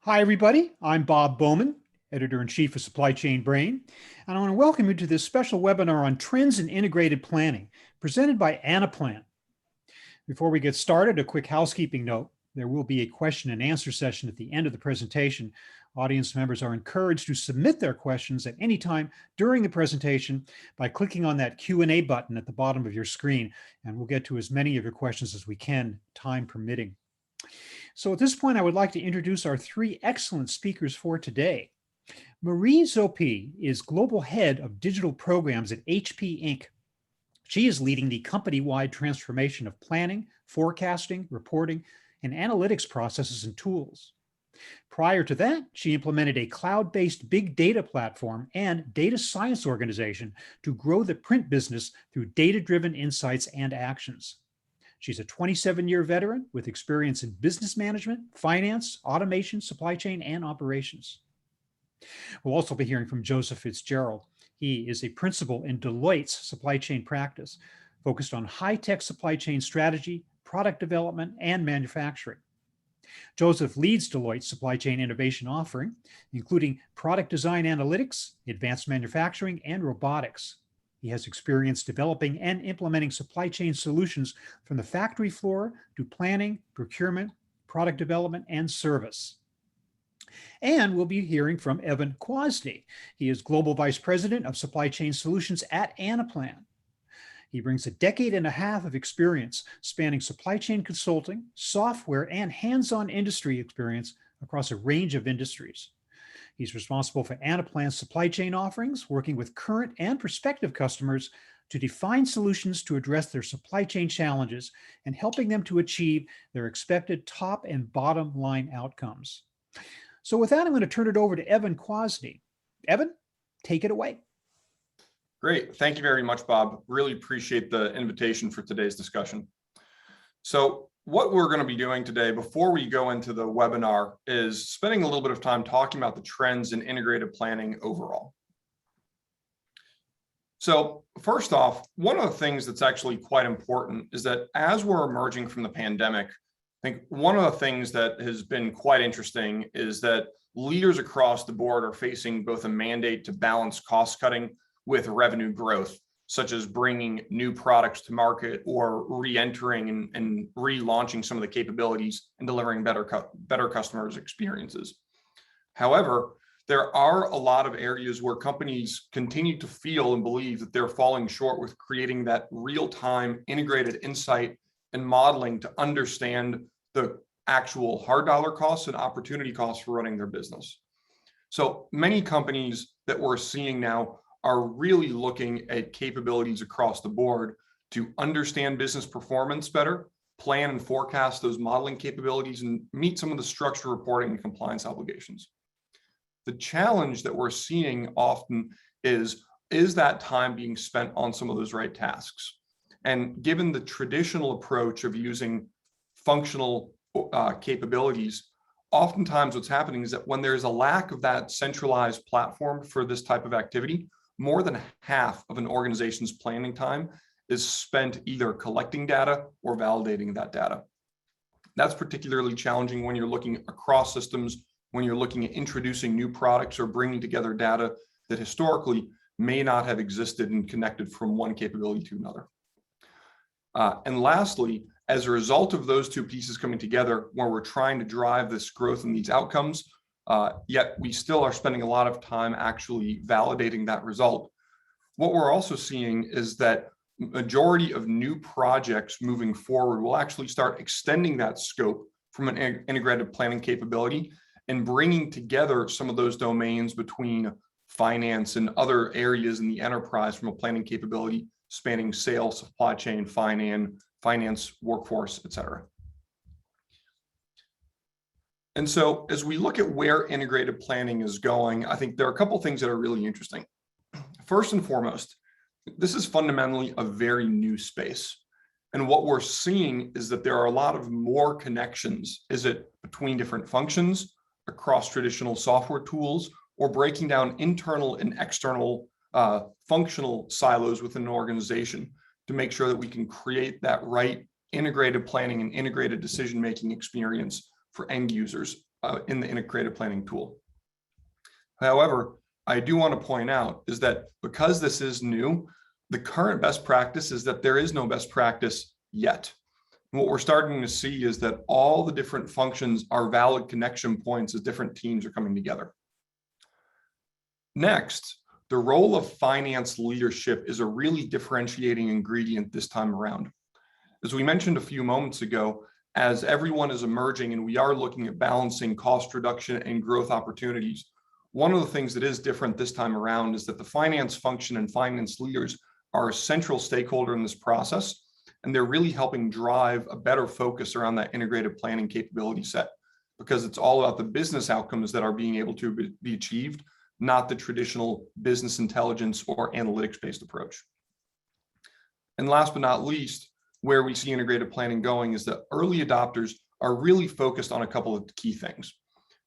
Hi, everybody. I'm Bob Bowman, Editor-in-Chief of Supply Chain Brain, and I want to welcome you to this special webinar on trends in integrated planning, presented by Anaplan. Before we get started, a quick housekeeping note. There will be a question and answer session at the end of the presentation. Audience members are encouraged to submit their questions at any time during the presentation by clicking on that Q&A button at the bottom of your screen, and we'll get to as many of your questions as we can, time permitting. So at this point, I would like to introduce our three excellent speakers for today. Marie Zopi is Global Head of Digital Programs at HP Inc. She is leading the company-wide transformation of planning, forecasting, reporting, and analytics processes and tools. Prior to that, she implemented a cloud-based big data platform and data science organization to grow the print business through data-driven insights and actions. She's a 27-year veteran with experience in business management, finance, automation, supply chain, and operations. We'll also be hearing from Joseph Fitzgerald. He is a principal in Deloitte's supply chain practice, focused on high-tech supply chain strategy, product development, and manufacturing. Joseph leads Deloitte's supply chain innovation offering, including product design analytics, advanced manufacturing, and robotics. He has experience developing and implementing supply chain solutions from the factory floor to planning, procurement, product development, and service. And we'll be hearing from Evan Kwasny. He is Global Vice President of Supply Chain Solutions at Anaplan. He brings a decade and a half of experience spanning supply chain consulting, software, and hands-on industry experience across a range of industries. He's responsible for Anaplan's supply chain offerings, working with current and prospective customers to define solutions to address their supply chain challenges and helping them to achieve their expected top and bottom line outcomes. So with that, I'm going to turn it over to Evan Kwasny. Evan, take it away. Great. Thank you very much, Bob. Really appreciate the invitation for today's discussion. So what we're going to be doing today before we go into the webinar is spending a little bit of time talking about the trends in integrated planning overall. So first off, one of the things that's actually quite important is that as we're emerging from the pandemic, I think one of the things that has been quite interesting is that leaders across the board are facing both a mandate to balance cost cutting with revenue growth, such as bringing new products to market or re-entering and relaunching some of the capabilities and delivering better customers' experiences. However, there are a lot of areas where companies continue to feel and believe that they're falling short with creating that real-time integrated insight and modeling to understand the actual hard dollar costs and opportunity costs for running their business. So many companies that we're seeing now are really looking at capabilities across the board to understand business performance better, plan and forecast those modeling capabilities, and meet some of the structured reporting and compliance obligations. The challenge that we're seeing often is that time being spent on some of those right tasks? And given the traditional approach of using functional capabilities, oftentimes what's happening is that when there's a lack of that centralized platform for this type of activity, more than half of an organization's planning time is spent either collecting data or validating that data. That's particularly challenging when you're looking across systems, when you're looking at introducing new products or bringing together data that historically may not have existed and connected from one capability to another. And lastly, as a result of those two pieces coming together, where we're trying to drive this growth and these outcomes, yet we still are spending a lot of time actually validating that result. What we're also seeing is that majority of new projects moving forward will actually start extending that scope from an integrated planning capability and bringing together some of those domains between finance and other areas in the enterprise from a planning capability spanning sales, supply chain, finance, workforce, et cetera. And so as we look at where integrated planning is going, I think there are a couple of things that are really interesting. First and foremost, this is fundamentally a very new space. And what we're seeing is that there are a lot of more connections. Is it between different functions, across traditional software tools, or breaking down internal and external functional silos within an organization to make sure that we can create that right integrated planning and integrated decision-making experience for end users in the integrated planning tool. However, I do want to point out is that because this is new, the current best practice is that there is no best practice yet. And what we're starting to see is that all the different functions are valid connection points as different teams are coming together. Next, the role of finance leadership is a really differentiating ingredient this time around. As we mentioned a few moments ago, as everyone is emerging and we are looking at balancing cost reduction and growth opportunities, one of the things that is different this time around is that the finance function and finance leaders are a central stakeholder in this process, and they're really helping drive a better focus around that integrated planning capability set, because it's all about the business outcomes that are being able to be achieved, not the traditional business intelligence or analytics-based approach. And last but not least, where we see integrated planning going is that early adopters are really focused on a couple of key things.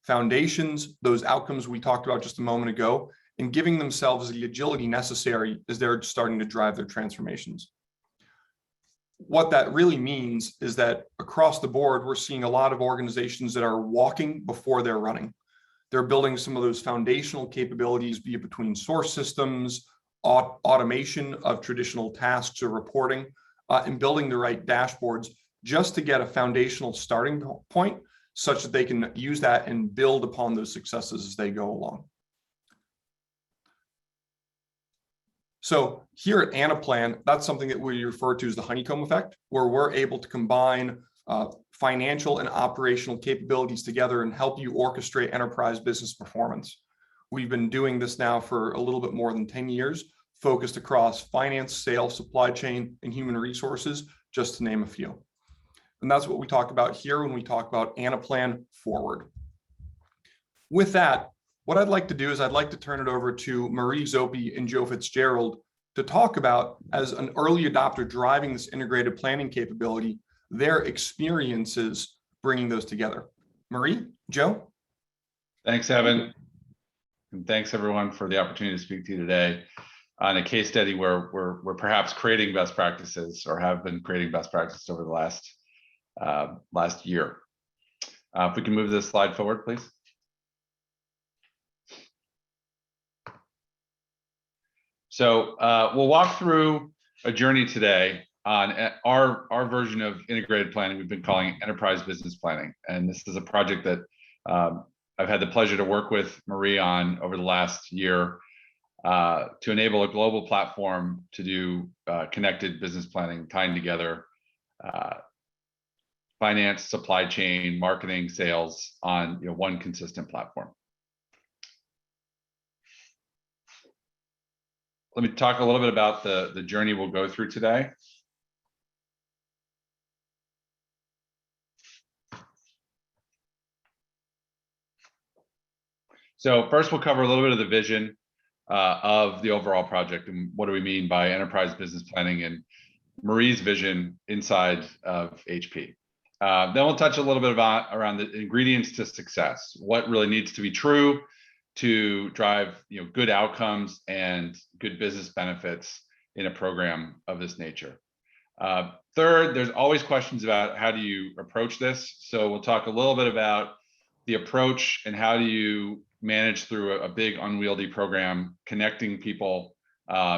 Foundations, those outcomes we talked about just a moment ago, and giving themselves the agility necessary as they're starting to drive their transformations. What that really means is that across the board, we're seeing a lot of organizations that are walking before they're running. They're building some of those foundational capabilities, be it between source systems, automation of traditional tasks or reporting, and building the right dashboards just to get a foundational starting point such that they can use that and build upon those successes as they go along. So here at Anaplan, that's something that we refer to as the honeycomb effect, where we're able to combine financial and operational capabilities together and help you orchestrate enterprise business performance. We've been doing this now for a little bit more than 10 years, focused across finance, sales, supply chain, and human resources, just to name a few. And that's what we talk about here when we talk about Anaplan Forward. With that, what I'd like to do is I'd like to turn it over to Marie Zoppi and Joe Fitzgerald to talk about, as an early adopter driving this integrated planning capability, their experiences bringing those together. Marie, Joe? Thanks, Evan. And thanks everyone for the opportunity to speak to you today on a case study where we're perhaps creating best practices or have been creating best practices over the last year. If we can move this slide forward, please. So we'll walk through a journey today on our version of integrated planning. We've been calling it enterprise business planning. And this is a project that I've had the pleasure to work with Marie on over the last year to enable a global platform to do connected business planning, tying together finance, supply chain, marketing, sales on one consistent platform. Let me talk a little bit about the journey we'll go through today. So first, we'll cover a little bit of the vision of the overall project and what do we mean by enterprise business planning and Marie's vision inside of HP. Then we'll touch a little bit around the ingredients to success, what really needs to be true to drive good outcomes and good business benefits in a program of this nature. Third, there's always questions about how do you approach this. So we'll talk a little bit about the approach and how do you manage through a big unwieldy program, connecting people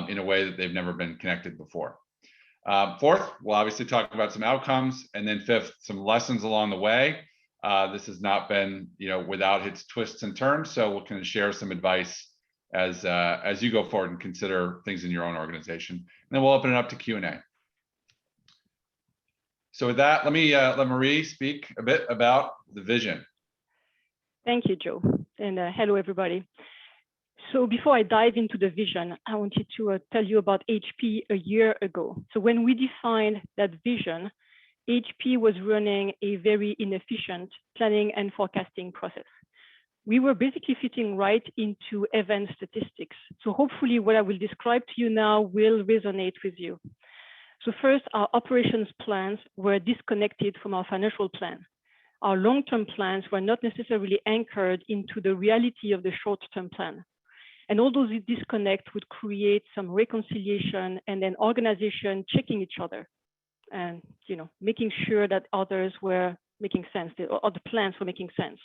in a way that they've never been connected before. Fourth, we'll obviously talk about some outcomes, and then fifth, some lessons along the way. This has not been, without its twists and turns. So we'll kind of share some advice as you go forward and consider things in your own organization. And then we'll open it up to Q&A. So with that, let me let Marie speak a bit about the vision. Thank you, Joe, and hello, everybody. So before I dive into the vision, I wanted to tell you about HP a year ago. So when we defined that vision, HP was running a very inefficient planning and forecasting process. We were basically fitting right into event statistics. So hopefully what I will describe to you now will resonate with you. So first, our operations plans were disconnected from our financial plan. Our long-term plans were not necessarily anchored into the reality of the short-term plan. And although this disconnect would create some reconciliation and then organization checking each other and making sure that others were making sense, or the plans were making sense.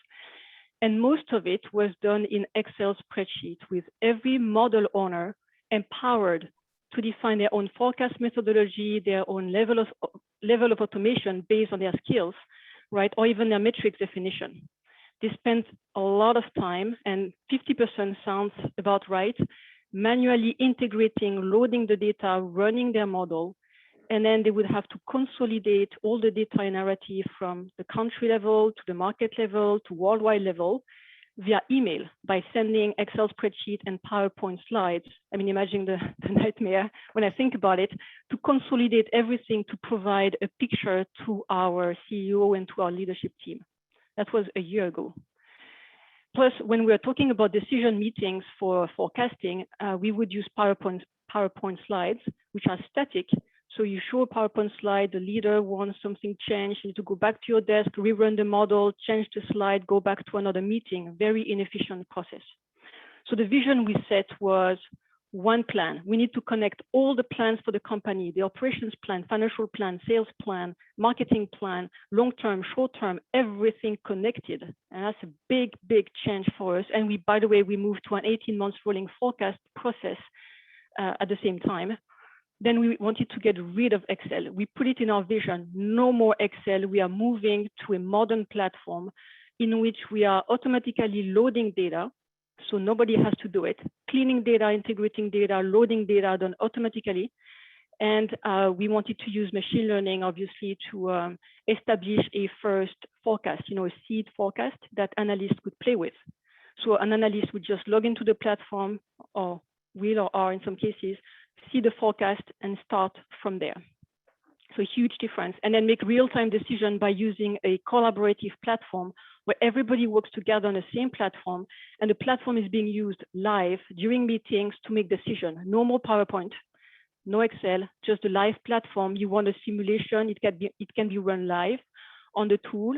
And most of it was done in Excel spreadsheet with every model owner empowered to define their own forecast methodology, their own level of automation based on their skills, right? Or even their metrics definition. They spent a lot of time, and 50% sounds about right, manually integrating, loading the data, running their model, and then they would have to consolidate all the data and narrative from the country level to the market level to worldwide level via email by sending Excel spreadsheet and PowerPoint slides. I mean, imagine the nightmare when I think about it, to consolidate everything to provide a picture to our CEO and to our leadership team. That was a year ago. Plus, when we are talking about decision meetings for forecasting, we would use PowerPoint slides, which are static. So you show a PowerPoint slide, the leader wants something changed, you need to go back to your desk, rerun the model, change the slide, go back to another meeting. Very inefficient process. So the vision we set was one plan. We need to connect all the plans for the company, the operations plan, financial plan, sales plan, marketing plan, long-term, short-term, everything connected. And that's a big, big change for us. And we, by the way, we moved to an 18 months rolling forecast process at the same time. Then we wanted to get rid of Excel. We put it in our vision, no more Excel. We are moving to a modern platform in which we are automatically loading data. So nobody has to do it. Cleaning data, integrating data, loading data done automatically. And we wanted to use machine learning, obviously, to establish a first forecast, a seed forecast that analysts could play with. So an analyst would just log into the platform, or will or are in some cases, see the forecast and start from there. So a huge difference. And then make real-time decision by using a collaborative platform where everybody works together on the same platform, and the platform is being used live during meetings to make decision. No more PowerPoint, no Excel, just a live platform. You want a simulation, it can be run live on the tool.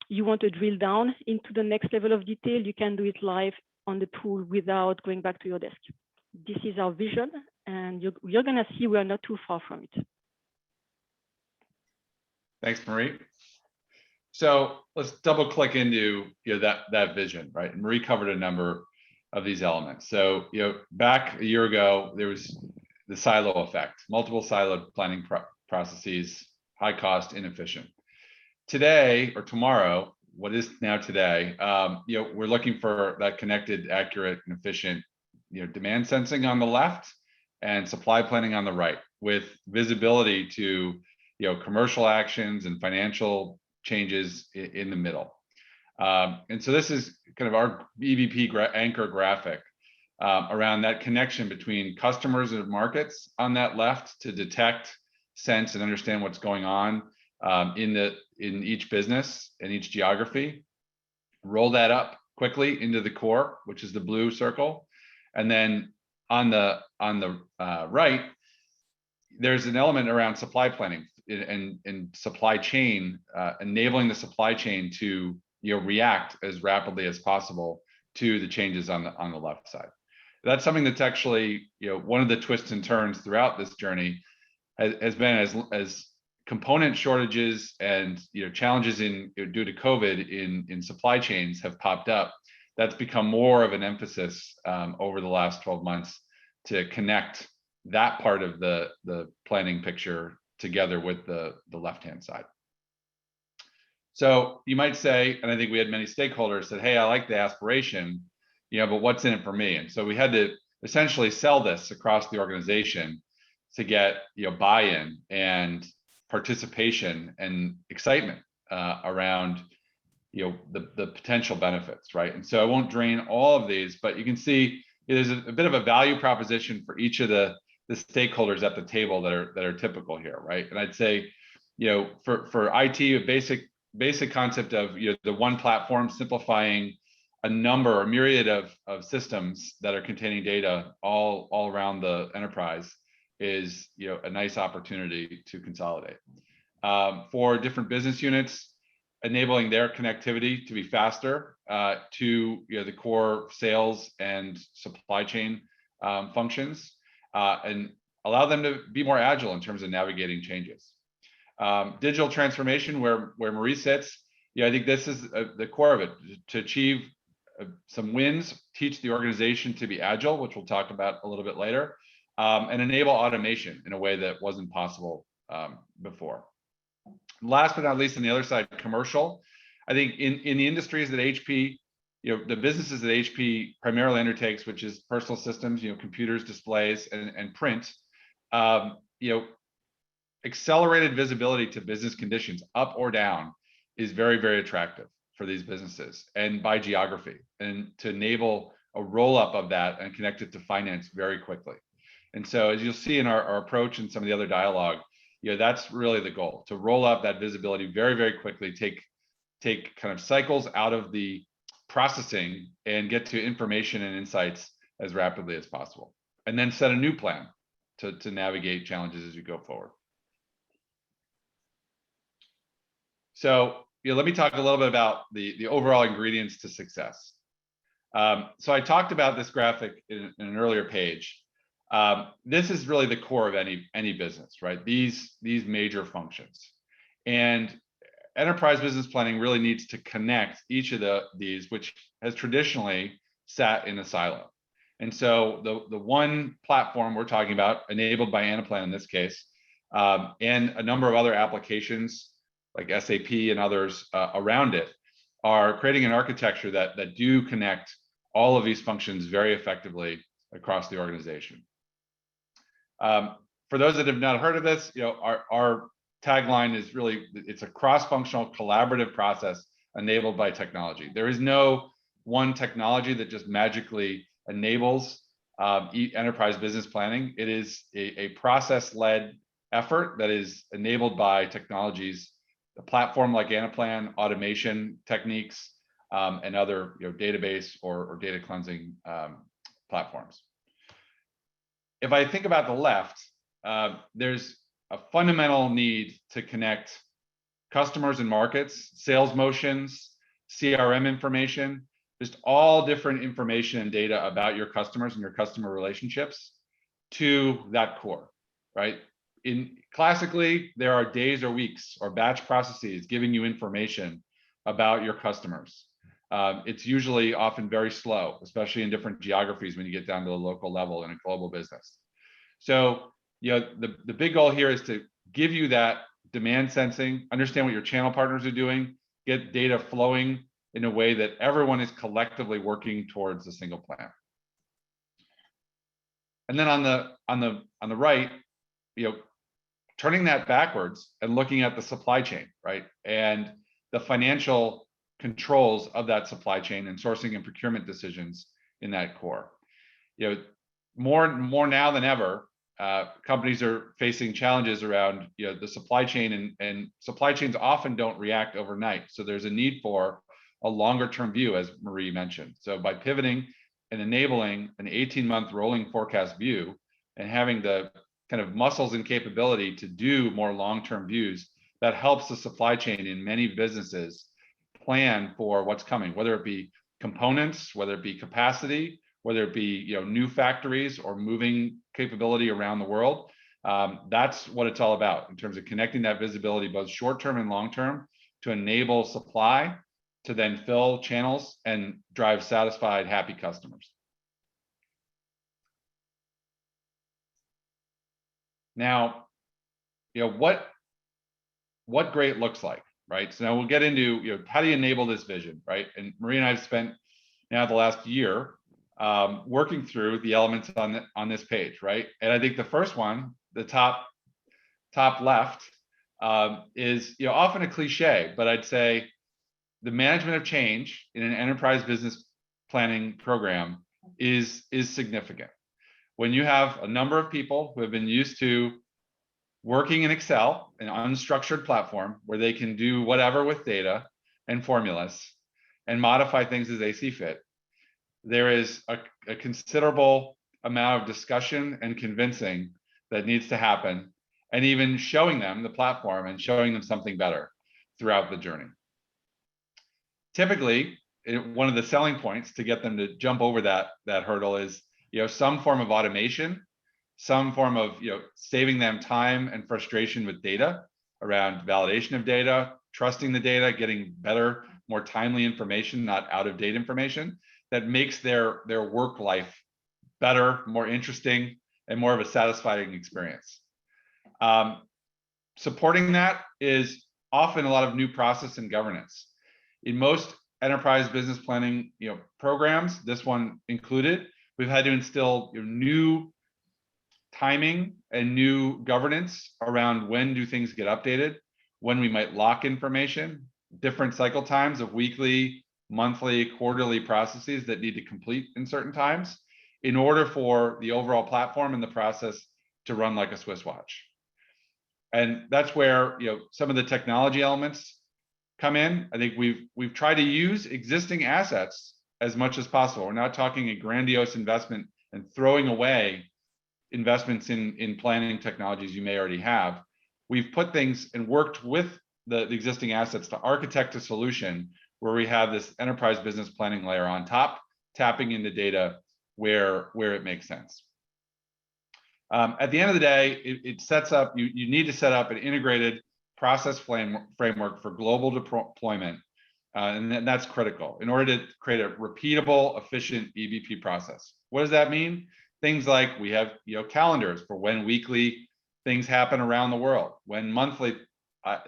You want to drill down into the next level of detail, you can do it live on the tool without going back to your desk. This is our vision, and you're going to see we are not too far from it. Thanks, Marie. So let's double click into that vision, right? And Marie covered a number of these elements. So back a year ago, there was the silo effect, multiple siloed planning processes, high cost, inefficient. Today or tomorrow, what is now today, we're looking for that connected, accurate, and efficient demand sensing on the left and supply planning on the right, with visibility to commercial actions and financial changes in the middle. And so this is kind of our EVP anchor graphic around that connection between customers and markets on that left to detect, sense, and understand what's going on in each business and each geography. Roll that up quickly into the core, which is the blue circle. And then on the right, there's an element around supply planning and supply chain, enabling the supply chain to react as rapidly as possible to the changes on the left side. That's something that's actually one of the twists and turns throughout this journey has been as component shortages and challenges due to COVID in supply chains have popped up. That's become more of an emphasis over the last 12 months to connect that part of the planning picture together with the left-hand side. So you might say, and I think we had many stakeholders that, hey, I like the aspiration, but what's in it for me? And so we had to essentially sell this across the organization to get buy-in and participation and excitement around the potential benefits, right? And so I won't drain all of these, but you can see there's a bit of a value proposition for each of the stakeholders at the table that are typical here, right? And I'd say, for IT, a basic concept of the one platform simplifying a myriad of systems that are containing data all around the enterprise is a nice opportunity to consolidate. For different business units, enabling their connectivity to be faster to the core sales and supply chain functions, and allow them to be more agile in terms of navigating changes. Digital transformation, where Marie sits, I think this is the core of it, to achieve some wins, teach the organization to be agile, which we'll talk about a little bit later, and enable automation in a way that wasn't possible before. Last but not least, on the other side, commercial. I think in the industries that HP, the businesses that HP primarily undertakes, which is personal systems, computers, displays, and print, accelerated visibility to business conditions, up or down, is very, very attractive for these businesses, and by geography, and to enable a roll-up of that and connect it to finance very quickly. And so, as you'll see in our approach and some of the other dialogue, that's really the goal, to roll up that visibility very, very quickly, take kind of cycles out of the processing and get to information and insights as rapidly as possible, and then set a new plan to navigate challenges as you go forward. So let me talk a little bit about the overall ingredients to success. So I talked about this graphic in an earlier page. This is really the core of any business, right? These major functions. And enterprise business planning really needs to connect each of these, which has traditionally sat in a silo. And so the one platform we're talking about, enabled by Anaplan in this case, and a number of other applications like SAP and others around it, are creating an architecture that do connect all of these functions very effectively across the organization. For those that have not heard of this, our tagline is really, it's a cross-functional collaborative process enabled by technology. There is no one technology that just magically enables enterprise business planning. It is a process-led effort that is enabled by technologies, a platform like Anaplan, automation techniques, and other database or data cleansing platforms. If I think about the left, there's a fundamental need to connect customers and markets, sales motions, CRM information, just all different information and data about your customers and your customer relationships to that core, right? Classically, there are days or weeks or batch processes giving you information about your customers. It's usually often very slow, especially in different geographies when you get down to the local level in a global business. So, the big goal here is to give you that demand sensing, understand what your channel partners are doing, get data flowing in a way that everyone is collectively working towards a single plan. And then on the right, turning that backwards and looking at the supply chain, right? And the financial controls of that supply chain and sourcing and procurement decisions in that core. More now than ever, companies are facing challenges around the supply chain, and supply chains often don't react overnight. So there's a need for a longer term view, as Marie mentioned. So by pivoting and enabling an 18-month rolling forecast view and having the kind of muscles and capability to do more long-term views, that helps the supply chain in many businesses plan for what's coming, whether it be components, whether it be capacity, whether it be new factories or moving capability around the world. That's what it's all about in terms of connecting that visibility, both short-term and long-term, to enable supply to then fill channels and drive satisfied, happy customers. Now, what great looks like, right? So now we'll get into how do you enable this vision, right? And Marie and I have spent now the last year working through the elements on this page, right? And I think the first one, the top left, is often a cliche, but I'd say the management of change in an enterprise business planning program is significant. When you have a number of people who have been used to working in Excel, an unstructured platform where they can do whatever with data and formulas and modify things as they see fit, there is a considerable amount of discussion and convincing that needs to happen, and even showing them the platform and showing them something better throughout the journey. Typically, one of the selling points to get them to jump over that hurdle is some form of automation, some form of saving them time and frustration with data around validation of data, trusting the data, getting better, more timely information, not out of date information, that makes their work life better, more interesting, and more of a satisfying experience. Supporting that is often a lot of new process and governance. In most enterprise business planning, programs, this one included, we've had to instill new timing and new governance around when do things get updated, when we might lock information, different cycle times of weekly, monthly, quarterly processes that need to complete in certain times in order for the overall platform and the process to run like a Swiss watch. And that's where some of the technology elements come in. I think we've tried to use existing assets as much as possible. We're not talking a grandiose investment and throwing away investments in planning technologies you may already have. We've put things and worked with the existing assets to architect a solution where we have this enterprise business planning layer on top, tapping into data where it makes sense. At the end of the day, it sets up, you need to set up an integrated process framework for global deployment. And that's critical in order to create a repeatable, efficient EBP process. What does that mean? Things like we have calendars for when weekly things happen around the world, when monthly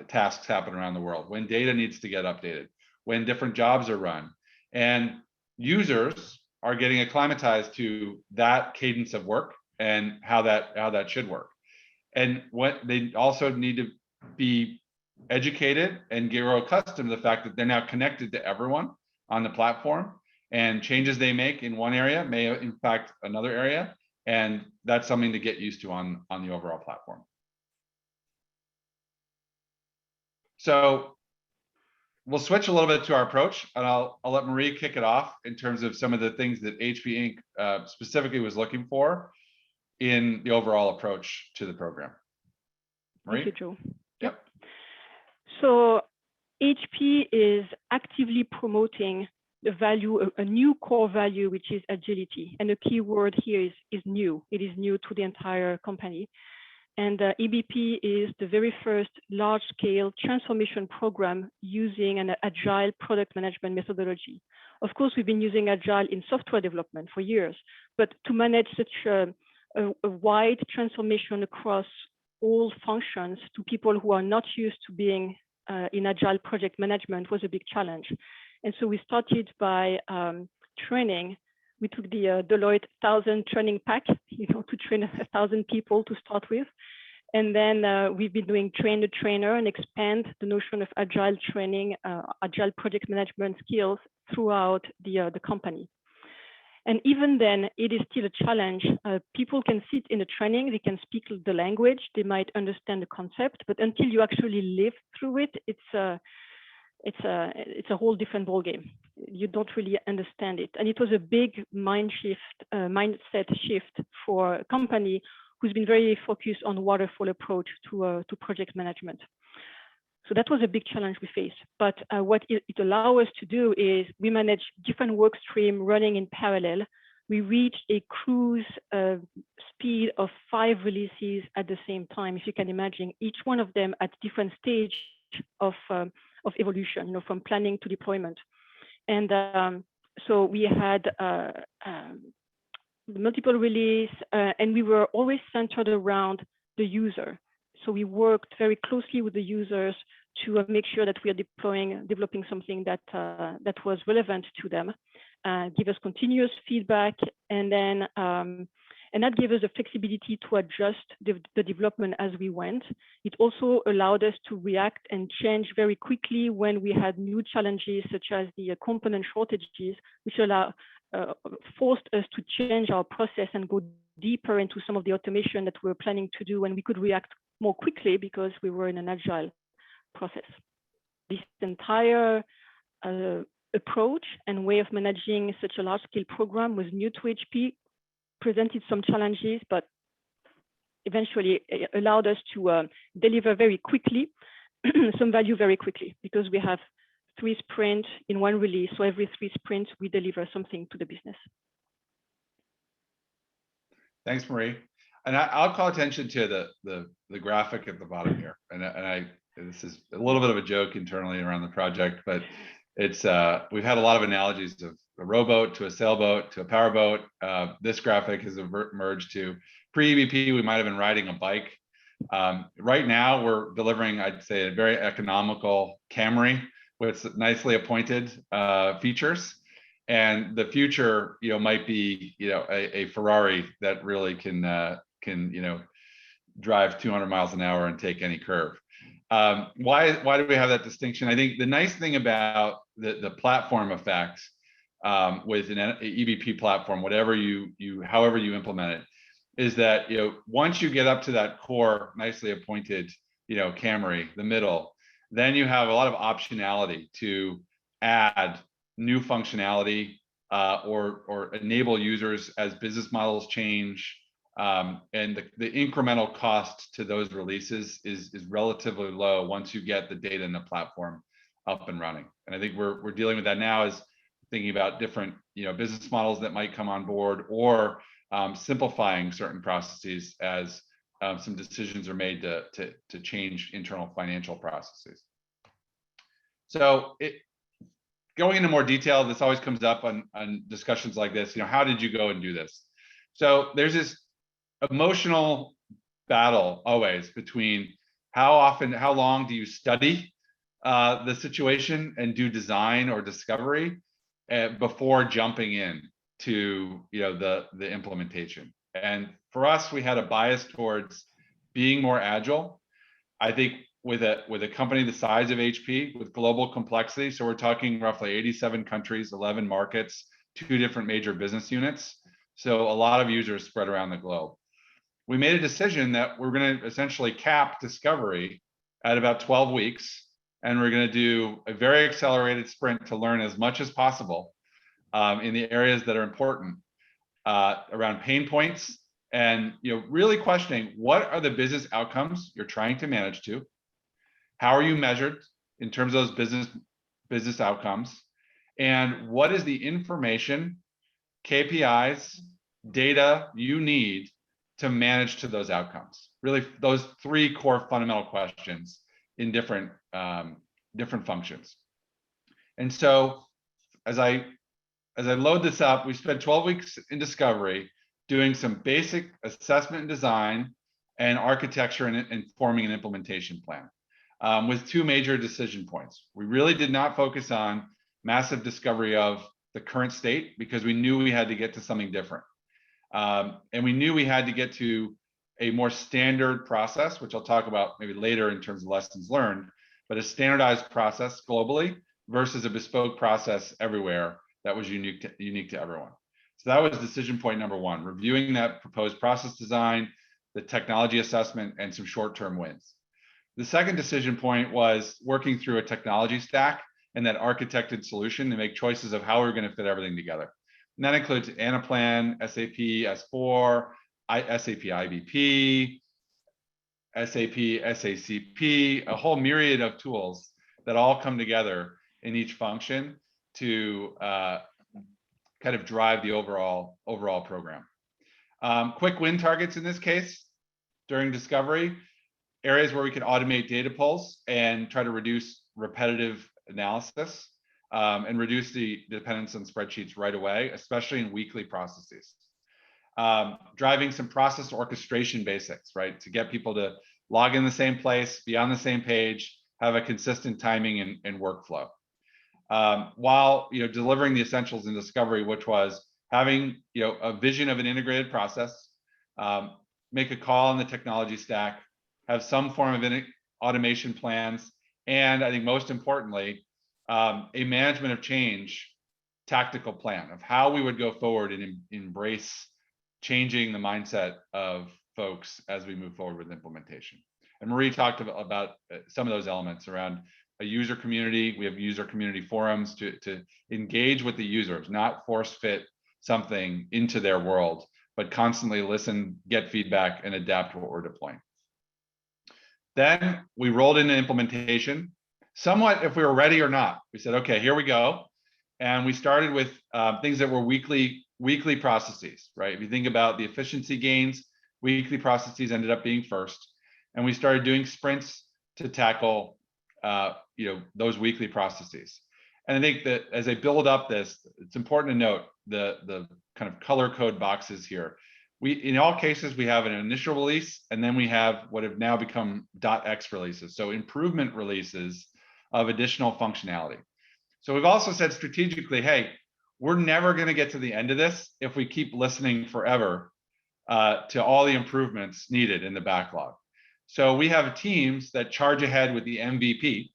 tasks happen around the world, when data needs to get updated, when different jobs are run. And users are getting acclimatized to that cadence of work and how that should work. And what they also need to be educated and grow accustomed to the fact that they're now connected to everyone on the platform, and changes they make in one area may impact another area. And that's something to get used to on the overall platform. So we'll switch a little bit to our approach, and I'll let Marie kick it off in terms of some of the things that HP Inc. Specifically was looking for in the overall approach to the program. Marie? Thank you, Joe. Yep. So HP is actively promoting the value, a new core value, which is agility. And the key word here is new. It is new to the entire company. And EBP is the very first large-scale transformation program using an agile product management methodology. Of course, we've been using agile in software development for years, but to manage such a wide transformation across all functions to people who are not used to being in agile project management was a big challenge. And so we started by training. We took the Deloitte 1,000 training pack, to train 1,000 people to start with. And then we've been doing train the trainer and expand the notion of agile training, agile project management skills throughout the company. And even then, it is still a challenge. People can sit in the training, they can speak the language, they might understand the concept, but until you actually live through it, it's a whole different ballgame. You don't really understand it. And it was a big mindset shift for a company who's been very focused on waterfall approach to project management. So that was a big challenge we faced. But what it allows us to do is we manage different work streams running in parallel. We reached a cruise speed of 5 releases at the same time. If you can imagine, each one of them at different stage of evolution, from planning to deployment. And so we had multiple release, and we were always centered around the user. So we worked very closely with the users to make sure that we are developing something that was relevant to them, give us continuous feedback, and then and that gave us the flexibility to adjust the development as we went. It also allowed us to react and change very quickly when we had new challenges, such as the component shortages, which forced us to change our process and go deeper into some of the automation that we were planning to do, and we could react more quickly because we were in an agile process. This entire approach and way of managing such a large-scale program was new to HP, presented some challenges, but eventually it allowed us to deliver very quickly, some value very quickly, because we have 3 sprints in one release. So every 3 sprints, we deliver something to the business. Thanks, Marie. And I'll call attention to the graphic at the bottom here. And this is a little bit of a joke internally around the project, but it's we've had a lot of analogies of a rowboat to a sailboat to a powerboat. This graphic has emerged to pre-EVP. We might have been riding a bike. Right now, we're delivering, I'd say, a very economical Camry with nicely appointed features. And the future, might be, a Ferrari that really can drive 200 miles an hour and take any curve. Why do we have that distinction? I think the nice thing about the platform effect with an EVP platform, however you implement it, is that once you get up to that core nicely appointed Camry, the middle, then you have a lot of optionality to add new functionality or enable users as business models change. And the incremental cost to those releases is relatively low once you get the data in the platform up and running. And I think we're dealing with that now, is thinking about different business models that might come on board, or simplifying certain processes as some decisions are made to change internal financial processes. So going into more detail, this always comes up on discussions like this. How did you go and do this? So there's this emotional battle always between how long do you study the situation and do design or discovery before jumping in to the implementation. And for us, we had a bias towards being more agile. I think with a company the size of HP, with global complexity, so we're talking roughly 87 countries, 11 markets, 2 different major business units, so a lot of users spread around the globe. We made a decision that we're going to essentially cap discovery at about 12 weeks, and we're going to do a very accelerated sprint to learn as much as possible in the areas that are important around pain points, and really questioning what are the business outcomes you're trying to manage to, how are you measured in terms of those business outcomes, and what is the information, KPIs, data you need to manage to those outcomes. Really, those 3 core fundamental questions in different functions. And so as I load this up, we spent 12 weeks in discovery doing some basic assessment and design and architecture and forming an implementation plan with 2 major decision points. We really did not focus on massive discovery of the current state because we knew we had to get to something different. And we knew we had to get to a more standard process, which I'll talk about maybe later in terms of lessons learned, but a standardized process globally versus a bespoke process everywhere that was unique to everyone. So that was decision point number 1, reviewing that proposed process design, the technology assessment, and some short-term wins. The second decision point was working through a technology stack and that architected solution to make choices of how we're going to fit everything together. And that includes Anaplan, SAP S4, SAP IBP, SAP SACP, a whole myriad of tools that all come together in each function to kind of drive the overall program. Quick win targets in this case during discovery, areas where we could automate data pulls and try to reduce repetitive analysis and reduce the dependence on spreadsheets right away, especially in weekly processes. Driving some process orchestration basics, right? To get people to log in the same place, be on the same page, have a consistent timing and workflow. While delivering the essentials in discovery, which was having a vision of an integrated process, make a call on the technology stack, have some form of automation plans, and I think most importantly, a management of change tactical plan of how we would go forward and embrace changing the mindset of folks as we move forward with implementation. And Marie talked about some of those elements around a user community. We have user community forums to engage with the users, not force fit something into their world, but constantly listen, get feedback, and adapt what we're deploying. Then we rolled into implementation, somewhat if we were ready or not. We said, okay, here we go. And we started with things that were weekly processes, right? If you think about the efficiency gains, weekly processes ended up being first. And we started doing sprints to tackle those weekly processes. And I think that as I build up this, it's important to note the kind of color code boxes here. In all cases, we have an initial release, and then we have what have now become .x releases, so improvement releases of additional functionality. So we've also said strategically, hey, we're never going to get to the end of this if we keep listening forever to all the improvements needed in the backlog. So we have teams that charge ahead with the MVP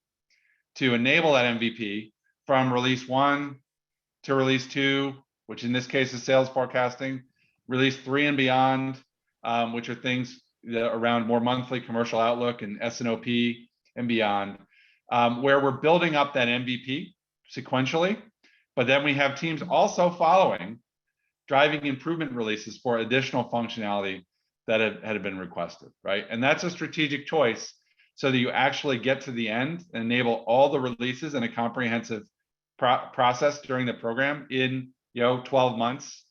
to enable that MVP from release 1 to release 2, which in this case is sales forecasting, release 3 and beyond, which are things around more monthly commercial outlook and S&OP and beyond, where we're building up that MVP sequentially. But then we have teams also following, driving improvement releases for additional functionality that had been requested, right? And that's a strategic choice so that you actually get to the end and enable all the releases in a comprehensive process during the program in 12 months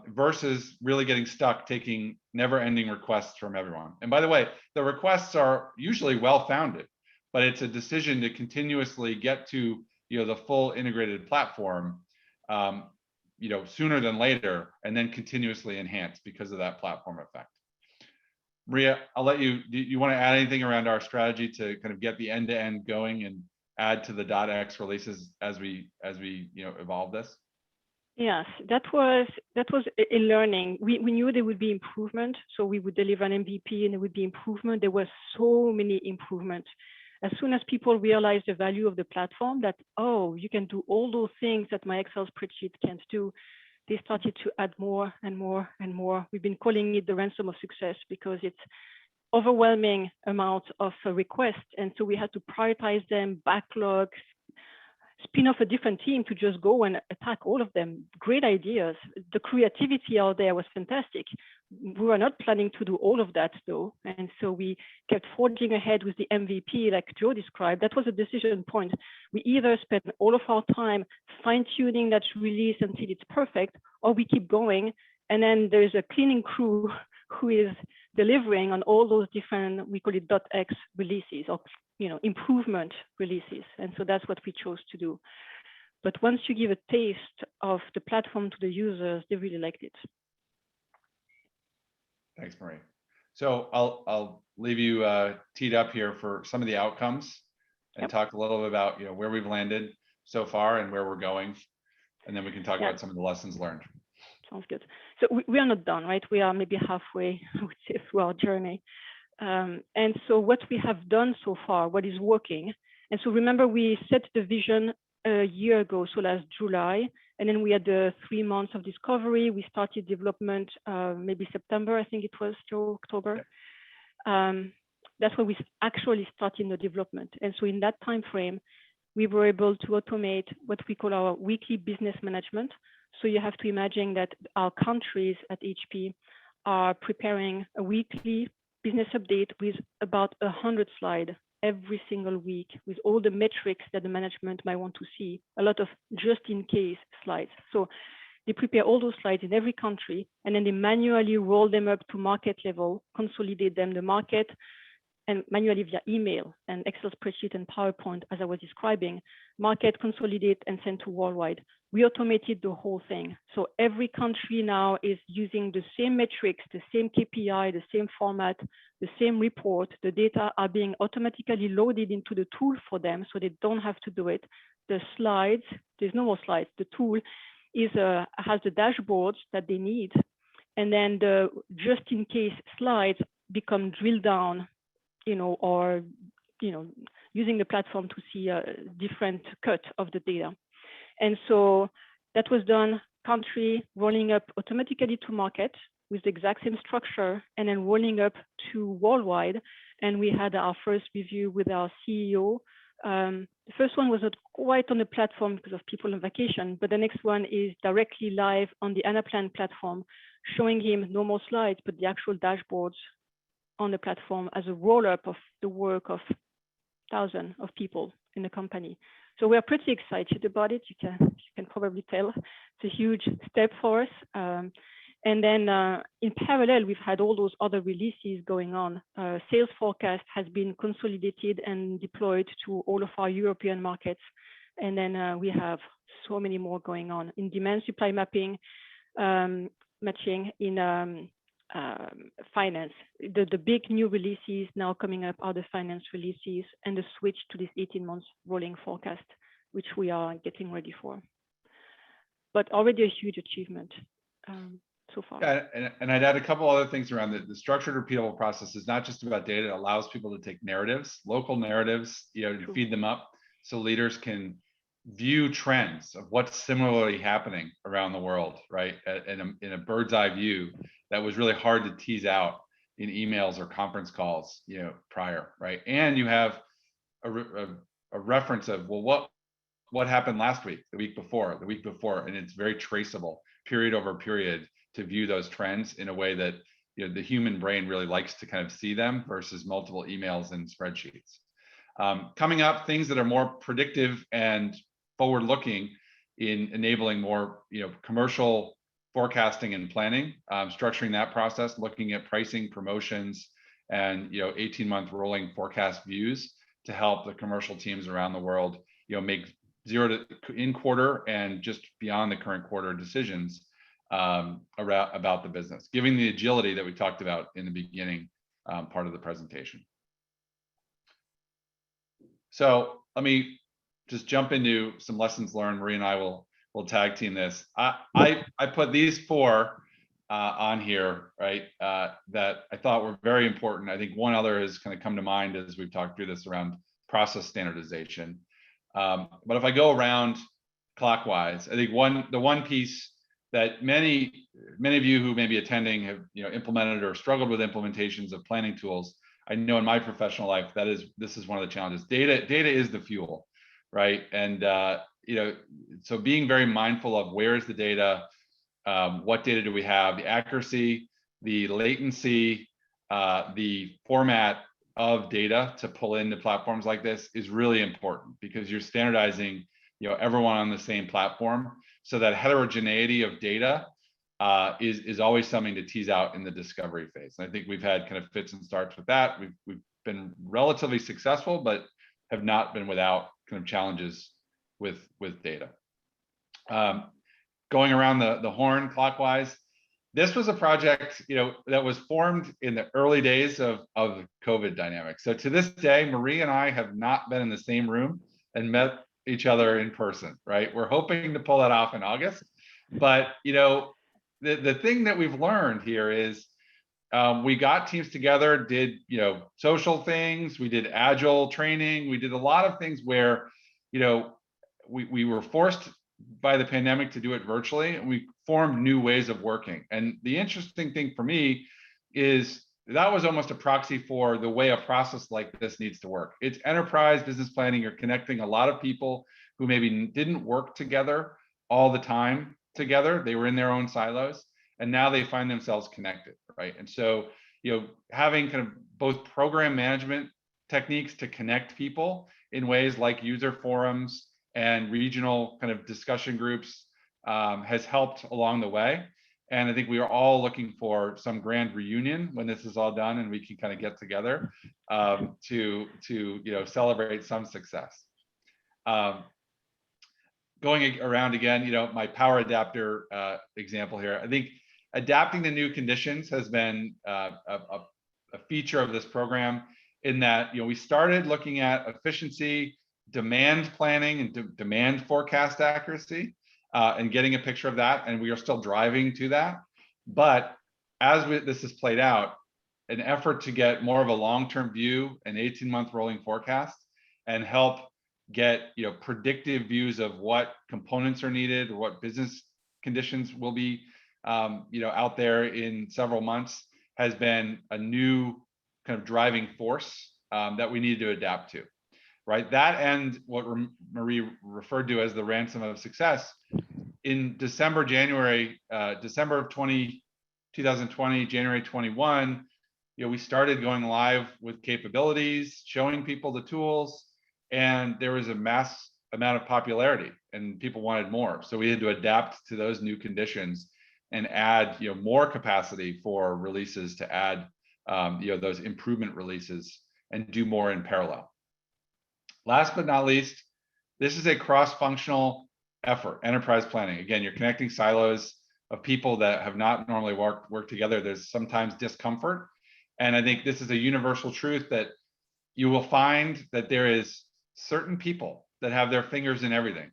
versus really getting stuck taking never-ending requests from everyone. And by the way, the requests are usually well-founded, but it's a decision to continuously get to the full integrated platform sooner than later, and then continuously enhance because of that platform effect. Maria, I'll let you. Do you want to add anything around our strategy to kind of get the end-to-end going and add to the .x releases as we evolve this? Yes, that was a learning. We knew there would be improvement, so we would deliver an MVP and there would be improvement. There were so many improvements. As soon as people realized the value of the platform, that, oh, you can do all those things that my Excel spreadsheet can't do, they started to add more and more and more. We've been calling it the ransom of success because it's overwhelming amount of requests. And so we had to prioritize them, backlogs, spin off a different team to just go and attack all of them. Great ideas. The creativity out there was fantastic. We were not planning to do all of that though. And so we kept forging ahead with the MVP like Joe described. That was a decision point. We either spend all of our time fine-tuning that release until it's perfect, or we keep going. And then there's a cleaning crew who is delivering on all those different, we call it .x releases or improvement releases. And so that's what we chose to do. But once you give a taste of the platform to the users, they really liked it. Thanks, Marie. So I'll leave you teed up here for some of the outcomes and talk a little bit about where we've landed so far and where we're going, and then we can talk about some of the lessons learned. Sounds good. So we are not done, right? We are maybe halfway, I would say, through our journey. And so what we have done so far, what is working, and so remember we set the vision a year ago, so last July, and then we had the 3 months of discovery. We started development maybe September, I think it was, Joe, October. That's where we actually started the development. And so in that time frame, we were able to automate what we call our weekly business management. So you have to imagine that our countries at HP are preparing a weekly business update with about 100 slides every single week with all the metrics that the management might want to see, a lot of just in case slides. So they prepare all those slides in every country, and then they manually roll them up to market level, consolidate them, the market, and manually via email and Excel spreadsheet and PowerPoint, as I was describing, market, consolidate, and send to worldwide. We automated the whole thing. So every country now is using the same metrics, the same KPI, the same format, the same report. The data are being automatically loaded into the tool for them, so they don't have to do it. The slides, there's no more slides. The tool has the dashboards that they need. And then the just in case slides become drilled down, or using the platform to see a different cut of the data. And so that was done country rolling up automatically to market with the exact same structure, and then rolling up to worldwide. And we had our first review with our CEO. The first one was not quite on the platform because of people on vacation, but the next one is directly live on the Anaplan platform, showing him no more slides, but the actual dashboards on the platform as a roll-up of the work of thousands of people in the company. So we're pretty excited about it. You can probably tell it's a huge step for us. And then in parallel, we've had all those other releases going on. Sales forecast has been consolidated and deployed to all of our European markets. And then we have so many more going on in demand supply mapping, matching, in finance. The big new releases now coming up are the finance releases and the switch to this 18 months rolling forecast, which we are getting ready for. But already a huge achievement. So far. Yeah, and I'd add a couple other things around the structured repeatable process is not just about data. It allows people to take narratives, local narratives, to feed them up so leaders can view trends of what's similarly happening around the world, right? In a bird's eye view that was really hard to tease out in emails or conference calls, prior, right? And you have a reference of, well, what happened last week, the week before, and it's very traceable, period over period, to view those trends in a way that the human brain really likes to kind of see them versus multiple emails and spreadsheets. Coming up, things that are more predictive and forward-looking in enabling more commercial forecasting and planning, structuring that process, looking at pricing, promotions, and 18-month rolling forecast views to help the commercial teams around the world make zero to in quarter and just beyond the current quarter decisions about the business, giving the agility that we talked about in the beginning part of the presentation. So let me just jump into some lessons learned. Marie and I will tag team this. I put these four on here, right, that I thought were very important. I think one other has kind of come to mind as we've talked through this around process standardization. But if I go around clockwise, I think the one piece that many of you who may be attending have implemented or struggled with implementations of planning tools. I know in my professional life this is one of the challenges. Data is the fuel, right? And so being very mindful of where is the data, what data do we have, the accuracy, the latency, the format of data to pull into platforms like this is really important because you're standardizing everyone on the same platform. So that heterogeneity of data is always something to tease out in the discovery phase. And I think we've had kind of fits and starts with that. We've been relatively successful, but have not been without kind of challenges with data. Going around the horn clockwise, this was a project that was formed in the early days of the COVID dynamic. So to this day, Marie and I have not been in the same room and met each other in person, right? We're hoping to pull that off in August. But the thing that we've learned here is we got teams together, did social things, we did Agile training, we did a lot of things where we were forced by the pandemic to do it virtually, and we formed new ways of working. And the interesting thing for me is that was almost a proxy for the way a process like this needs to work. It's enterprise business planning. You're connecting a lot of people who maybe didn't work together all the time together. They were in their own silos, and now they find themselves connected, right? And so, having kind of both program management techniques to connect people in ways like user forums and regional kind of discussion groups has helped along the way. And I think we are all looking for some grand reunion when this is all done and we can kind of get together to celebrate some success. Going around again, my power adapter example here. I think adapting to new conditions has been a feature of this program in that we started looking at efficiency, demand planning, and demand forecast accuracy. And getting a picture of that, and we are still driving to that. But as this is played out, an effort to get more of a long-term view, an 18-month rolling forecast, and help get predictive views of what components are needed or what business conditions will be out there in several months has been a new kind of driving force that we need to adapt to. Right, that and what Marie referred to as the ransom of success. In December of 2020, January 21, we started going live with capabilities, showing people the tools, and there was a mass amount of popularity and people wanted more. So we had to adapt to those new conditions and add more capacity for releases to add those improvement releases and do more in parallel. Last but not least, this is a cross-functional effort, enterprise planning. Again, you're connecting silos of people that have not normally worked together. There's sometimes discomfort. And I think this is a universal truth that you will find that there is certain people that have their fingers in everything.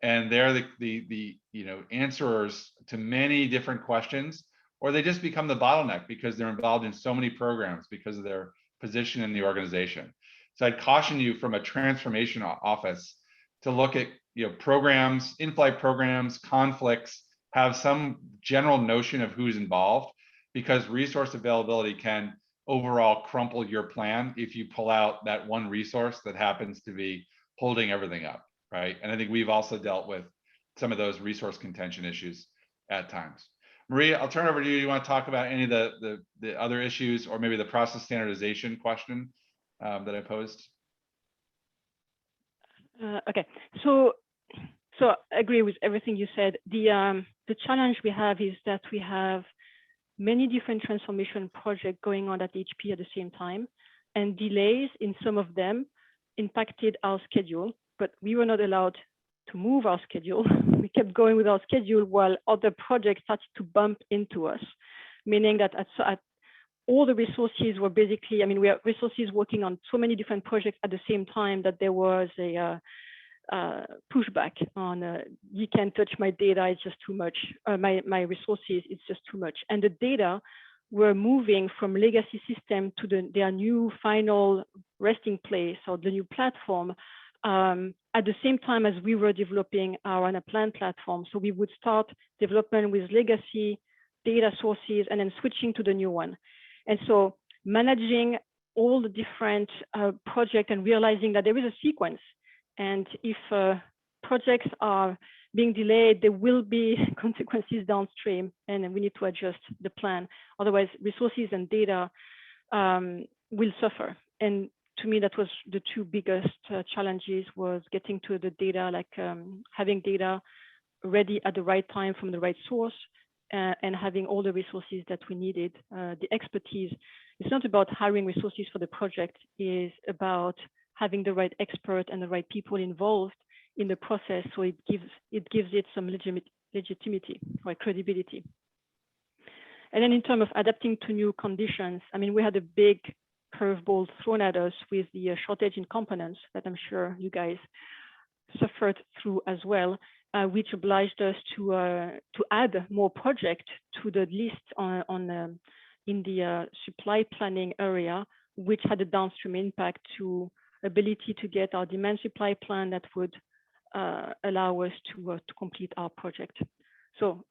And they're the answerers to many different questions, or they just become the bottleneck because they're involved in so many programs because of their position in the organization. So I'd caution you from a transformation office to look at programs, in-flight programs, conflicts, have some general notion of who's involved, because resource availability can overall crumple your plan if you pull out that one resource that happens to be holding everything up, right? And I think we've also dealt with some of those resource contention issues at times. Maria, I'll turn over to you. You want to talk about any of the other issues, or maybe the process standardization question that I posed? Okay, so I agree with everything you said. The challenge we have is that we have many different transformation projects going on at HP at the same time, and delays in some of them impacted our schedule, but we were not allowed to move our schedule. We kept going with our schedule while other projects started to bump into us, meaning that at all the resources were basically, we have resources working on so many different projects at the same time that there was a pushback on you can't touch my data, it's just too much, my resources, it's just too much. And the data were moving from legacy system to their new final resting place, or the new platform, at the same time as we were developing our Anaplan platform. So we would start development with legacy data sources and then switching to the new one. And so managing all the different projects and realizing that there is a sequence. And if projects are being delayed, there will be consequences downstream, and we need to adjust the plan. Otherwise, resources and data will suffer. And to me, that was the two biggest challenges, was getting to the data, like having data ready at the right time from the right source, and having all the resources that we needed. The expertise, it's not about hiring resources for the project, it's about having the right expert and the right people involved in the process, so it gives it some legitimacy or credibility. And then in terms of adapting to new conditions, we had a big curveball thrown at us with the shortage in components that I'm sure you guys suffered through as well, which obliged us to add more projects to the list in the supply planning area, which had a downstream impact to ability to get our demand supply plan that would allow us to complete our project. So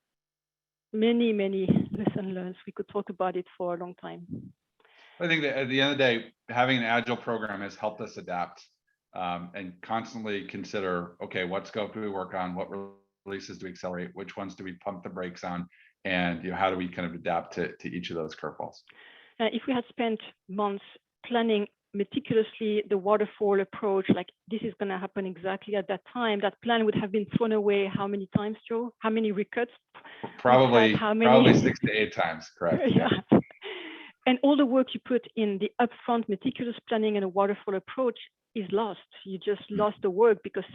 many lessons learned. We could talk about it for a long time. I think that at the end of the day, having an Agile program has helped us adapt and constantly consider, okay, what scope do we work on? What releases do we accelerate? Which ones do we pump the brakes on? And how do we kind of adapt to each of those curveballs? If we had spent months planning meticulously the waterfall approach, like this is going to happen exactly at that time, that plan would have been thrown away how many times, Joe? How many recuts? Probably 6 to 8 times, correct? Yeah. And all the work you put in the upfront meticulous planning and a waterfall approach is lost. You just lost the work because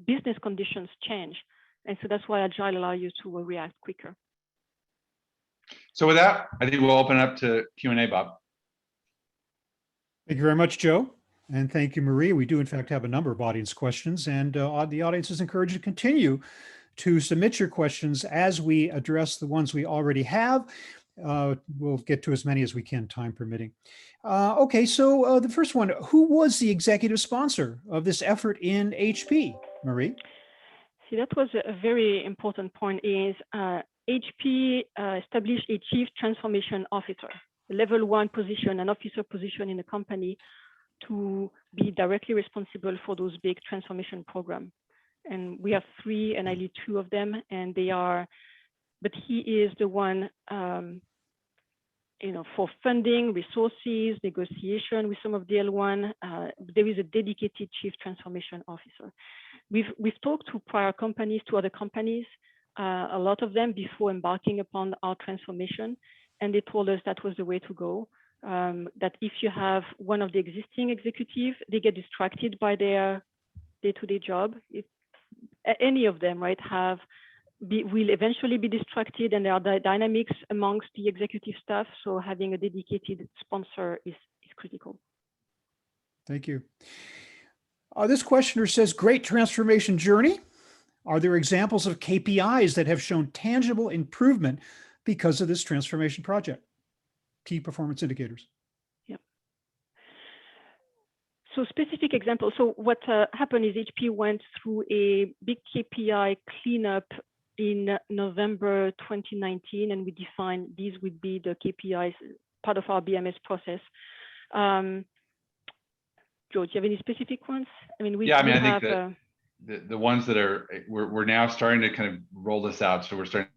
business conditions change. And so that's why Agile allows you to react quicker. So with that, I think we'll open up to Q&A, Bob. Thank you very much, Joe. And thank you, Marie. We do, in fact, have a number of audience questions, and the audience is encouraged to continue to submit your questions as we address the ones we already have. We'll get to as many as we can, time permitting. Okay, so the first one, who was the executive sponsor of this effort in HP, Marie? See, that was a very important point, is HP established a Chief Transformation Officer, a level 1 position, an officer position in the company, to be directly responsible for those big transformation programs. And we have 3, and I lead 2 of them, and they are, but he is the one, for funding, resources, negotiation with some of the L1. There is a dedicated Chief Transformation Officer. We've talked to prior companies, to other companies, a lot of them before embarking upon our transformation. And they told us that was the way to go. That if you have one of the existing executives, they get distracted by their day-to-day job. If any of them, right, will eventually be distracted, and there are dynamics amongst the executive staff. So having a dedicated sponsor is critical. Thank you. This questioner says, great transformation journey. Are there examples of KPIs that have shown tangible improvement because of this transformation project? Key performance indicators. Yeah. So specific examples. So what happened is HP went through a big KPI cleanup in November 2019, and we defined these would be the KPIs, part of our BMS process. Joe, do you have any specific ones? I mean, I think that the ones that we're now starting to kind of roll this out. So we're starting.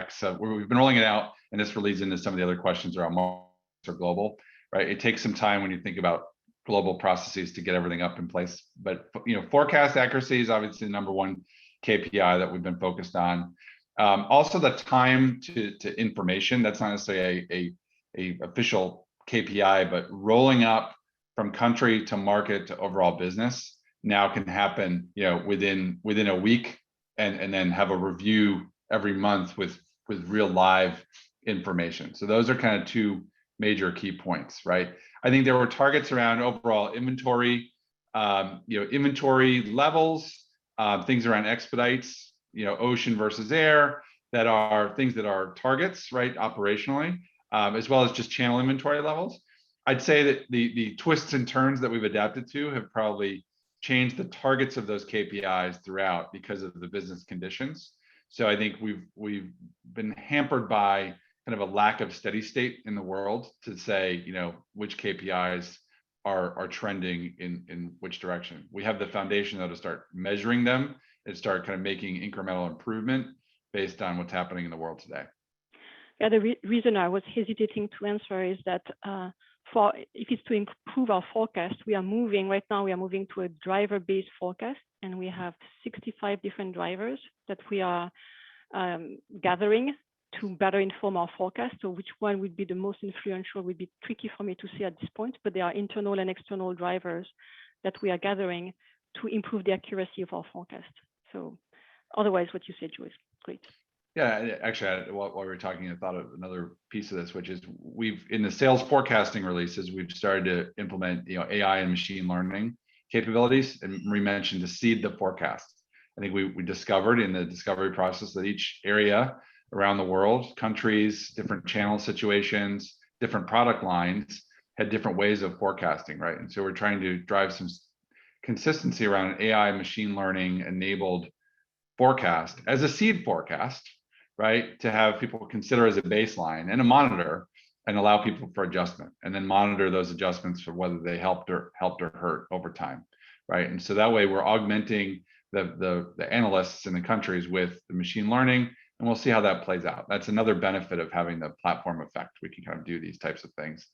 So we've been rolling it out, and this leads into some of the other questions around markets or global, right? It takes some time when you think about global processes to get everything up in place. But forecast accuracy is obviously the number one KPI that we've been focused on. Also, the time to information. That's not necessarily a official KPI, but rolling up from country to market to overall business now can happen, within a week, and then have a review every month with real live information. So those are kind of two major key points, right? I think there were targets around overall inventory, inventory levels, things around expedites, ocean versus air, that are things that are targets, right, operationally, as well as just channel inventory levels. I'd say that the twists and turns that we've adapted to have probably changed the targets of those KPIs throughout because of the business conditions. So I think we've been hampered by kind of a lack of steady state in the world to say, which KPIs are trending in which direction. We have the foundation though to start measuring them and start kind of making incremental improvement based on what's happening in the world today. Yeah, the reason I was hesitating to answer is that if it's to improve our forecast, we are moving to a driver-based forecast, and we have 65 different drivers that we are gathering to better inform our forecast. So which one would be the most influential would be tricky for me to say at this point, but there are internal and external drivers that we are gathering to improve the accuracy of our forecast. So otherwise, what you said, Joe, is great. Yeah, actually, while we were talking, I thought of another piece of this, which is in the sales forecasting releases, we've started to implement AI and machine learning capabilities. And Marie mentioned to seed the forecast. I think we discovered in the discovery process that each area around the world, countries, different channel situations, different product lines had different ways of forecasting, right? And so we're trying to drive some consistency around AI machine learning enabled forecast as a seed forecast, right? To have people consider as a baseline and a monitor, and allow people for adjustment, and then monitor those adjustments for whether they helped or hurt over time, right? And so that way we're augmenting the analysts in the countries with the machine learning, and we'll see how that plays out. That's another benefit of having the platform effect. We can kind of do these types of things.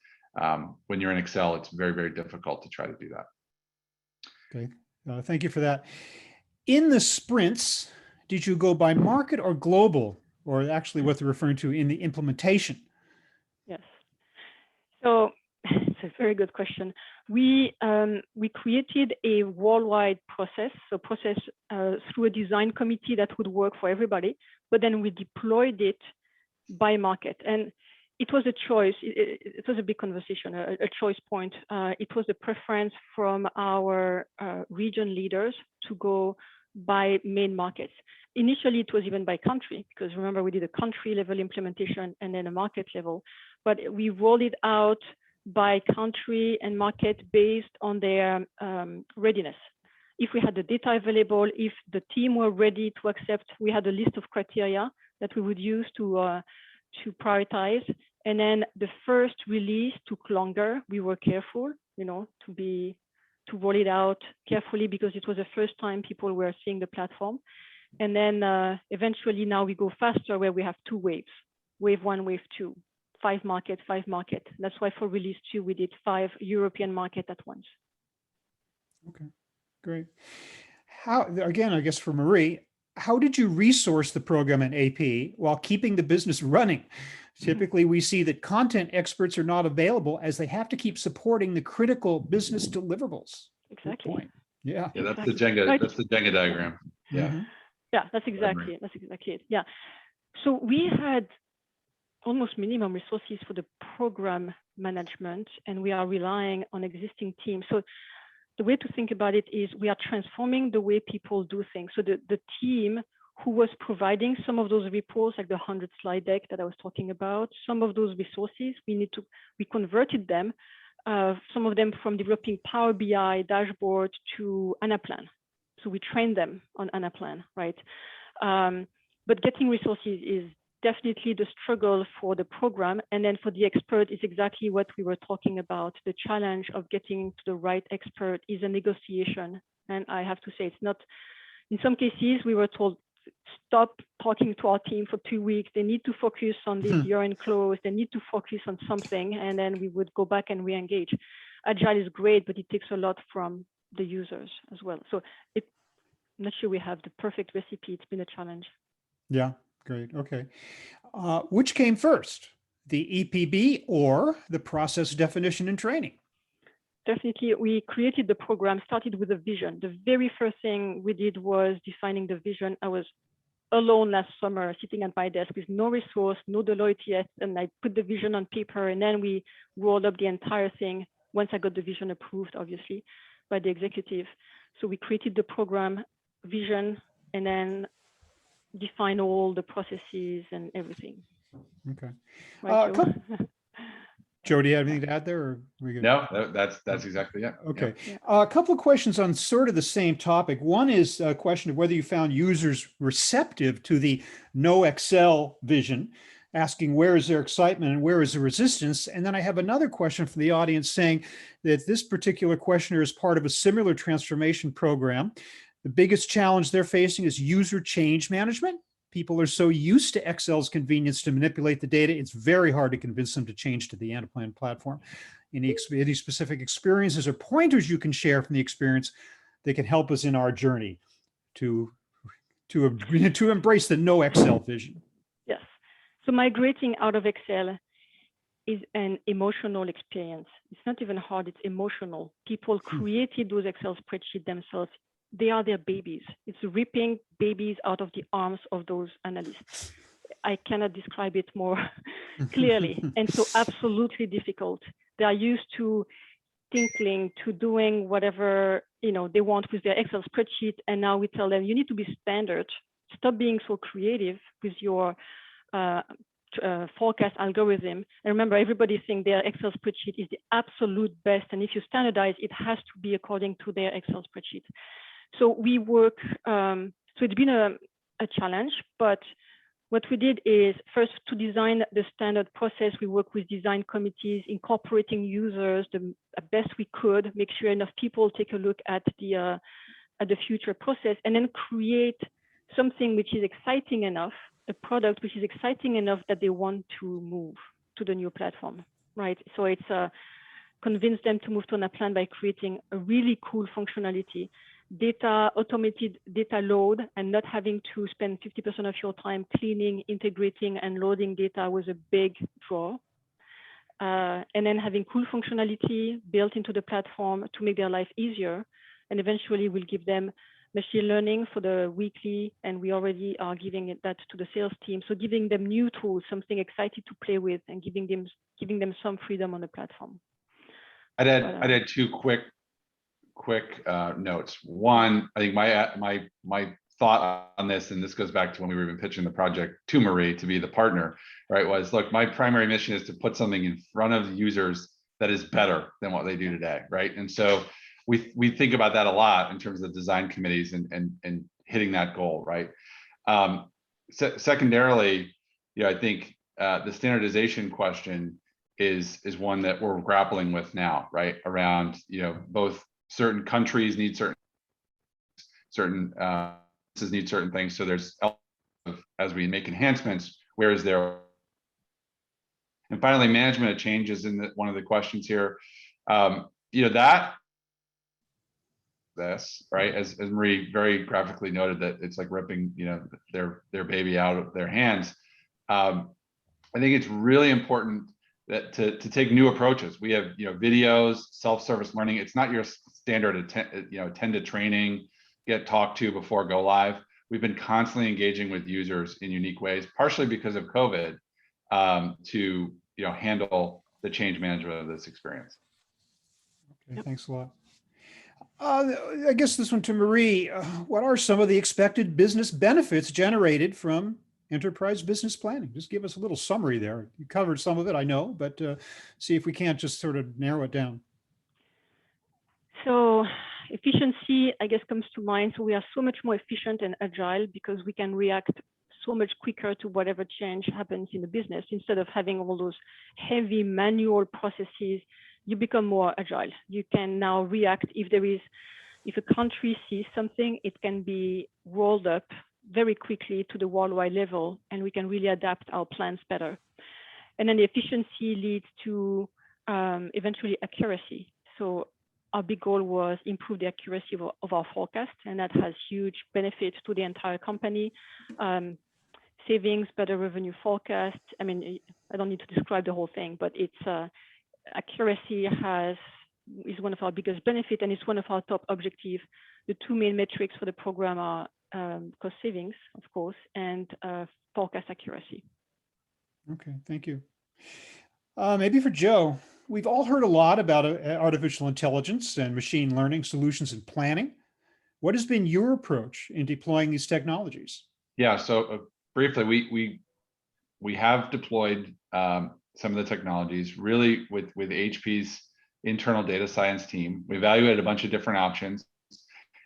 When you're in Excel, it's very, very difficult to try to do that. Okay, thank you for that. In the sprints, did you go by market or global, or actually what they're referring to in the implementation? Yes. So it's a very good question. We created a worldwide process, through a design committee that would work for everybody, but then we deployed it by market. And it was a choice. It was a big conversation, a choice point. It was a preference from our region leaders to go by main markets. Initially, it was even by country, because remember, we did a country level implementation and then a market level, but we rolled it out by country and market based on their readiness. If we had the data available, if the team were ready to accept, we had a list of criteria that we would use to prioritize. And then the first release took longer. We were careful, to roll it out carefully, because it was the first time people were seeing the platform. And then eventually now we go faster, where we have 2 waves, wave 1, wave 2, 5 market. That's why for release 2, we did 5 European market at once. Okay, great. How, again, I guess for Marie, how did you resource the program in AP while keeping the business running? Typically, we see that content experts are not available as they have to keep supporting the critical business deliverables. Exactly. Good point. Yeah. Yeah, that's Exactly. the Jenga. Right. That's the Jenga diagram. Yeah. Mhm. Yeah, that's exactly it. Yeah. So we had almost minimum resources for the program management, and we are relying on existing teams. So the way to think about it is we are transforming the way people do things. So the team who was providing some of those reports, like the 100 slide deck that I was talking about, some of those resources, we converted them, some of them from developing Power BI dashboard to Anaplan. So we trained them on Anaplan, right? But getting resources is definitely the struggle for the program. And then for the expert is exactly what we were talking about. The challenge of getting to the right expert is a negotiation. And I have to say, it's not, in some cases, we were told, stop talking to our team for 2 weeks. They need to focus on this year-end close. They need to focus on something. And then we would go back and re-engage. Agile is great, but it takes a lot from the users as well. So I'm not sure we have the perfect recipe. It's been a challenge. Yeah, great. Okay. Which came first, the EPB or the process definition and training? Definitely, we created the program, started with a vision. The very first thing we did was defining the vision. I was alone last summer, sitting at my desk with no resource, no Deloitte yet, and I put the vision on paper, and then we rolled up the entire thing once I got the vision approved, obviously, by the executive. So we created the program vision and then define all the processes and everything. Okay. Right, Joe? Joe, do you have anything to add there? Or we good? No, that's exactly it. Okay. Yeah. A couple of questions on sort of the same topic. One is a question of whether you found users receptive to the no Excel vision, asking where is their excitement and where is the resistance? And then I have another question from the audience saying that this particular questioner is part of a similar transformation program. The biggest challenge they're facing is user change management. People are so used to Excel's convenience to manipulate the data, it's very hard to convince them to change to the Anaplan platform. Any specific experiences or pointers you can share from the experience that can help us in our journey to embrace the no Excel vision? Yes. So migrating out of Excel is an emotional experience. It's not even hard, it's emotional. People created those Excel spreadsheets themselves. They are their babies. It's ripping babies out of the arms of those analysts. I cannot describe it more clearly. And so absolutely difficult. They are used to tinkling, to doing whatever they want with their Excel spreadsheet. And now we tell them, you need to be standard. Stop being so creative with your forecast algorithm. And remember, everybody thinks their Excel spreadsheet is the absolute best. And if you standardize, it has to be according to their Excel spreadsheet. So we work, so it's been a challenge, but what we did is first to design the standard process, we work with design committees, incorporating users the best we could, make sure enough people take a look at the future process, and then create something which is exciting enough, a product which is exciting enough that they want to move to the new platform, right? So it's convince them to move to Anaplan by creating a really cool functionality, automated data load, and not having to spend 50% of your time cleaning, integrating, and loading data was a big draw. And then having cool functionality built into the platform to make their life easier. And eventually we'll give them machine learning for the weekly, and we already are giving that to the sales team. So giving them new tools, something exciting to play with, and giving them some freedom on the platform. I'd add two quick notes. One, I think my thought on this, and this goes back to when we were even pitching the project to Marie to be the partner, right? Was look, my primary mission is to put something in front of the users that is better than what they do today, right? And so we think about that a lot in terms of design committees and hitting that goal, right? Secondarily, I think the standardization question is one that we're grappling with now, right? Around both certain countries need certain need certain things. So there's, as we make enhancements, where is there? And finally, management of changes in one of the questions here. That this, right? As Marie very graphically noted, that it's like ripping, their baby out of their hands. I think it's really important that to take new approaches. We have, videos, self-service learning. It's not your standard attend to training, get talked to before go live. We've been constantly engaging with users in unique ways, partially because of COVID, to handle the change management of this experience. Okay, Yep. thanks a lot. I guess this one to Marie. What are some of the expected business benefits generated from enterprise business planning? Just give us a little summary there. You covered some of it, I know, but see if we can't just sort of narrow it down. So efficiency, I guess, comes to mind. So we are so much more efficient and agile because we can react so much quicker to whatever change happens in the business. Instead of having all those heavy manual processes, you become more agile. You can now react if a country sees something, it can be rolled up very quickly to the worldwide level, and we can really adapt our plans better. And then the efficiency leads to eventually accuracy. So our big goal was improve the accuracy of our forecast, and that has huge benefits to the entire company. Savings, better revenue forecast. I mean, I don't need to describe the whole thing, but it's accuracy is one of our biggest benefits, and it's one of our top objectives. The two main metrics for the program are cost savings, of course, and forecast accuracy. Okay, thank you. Maybe for Joe, we've all heard a lot about artificial intelligence and machine learning solutions in planning. What has been your approach in deploying these technologies? Yeah, so briefly, we have deployed some of the technologies really with HP's internal data science team. We evaluated a bunch of different options,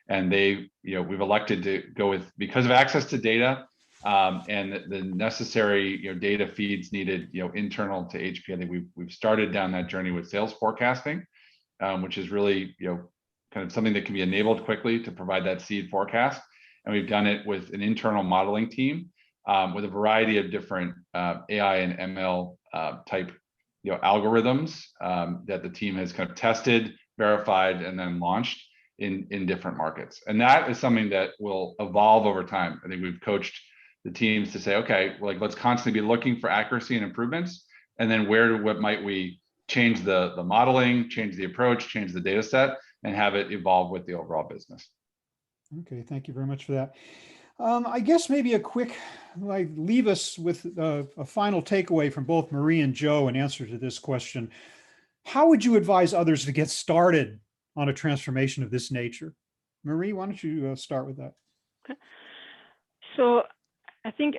and we've elected to go with, because of access to data and the necessary data feeds needed internal to HP. I think we've started down that journey with sales forecasting, which is really kind of something that can be enabled quickly to provide that seed forecast. And we've done it with an internal modeling team with a variety of different AI and ML type algorithms that the team has kind of tested, verified, and then launched in different markets. And that is something that will evolve over time. I think we've coached the teams to say, okay, let's constantly be looking for accuracy and improvements, and then what might we change the modeling, change the approach, change the data set, and have it evolve with the overall business. Okay, thank you very much for that. I guess maybe a quick, leave us with a final takeaway from both Marie and Joe in answer to this question. How would you advise others to get started on a transformation of this nature? Marie, why don't you start with that? Okay. So I think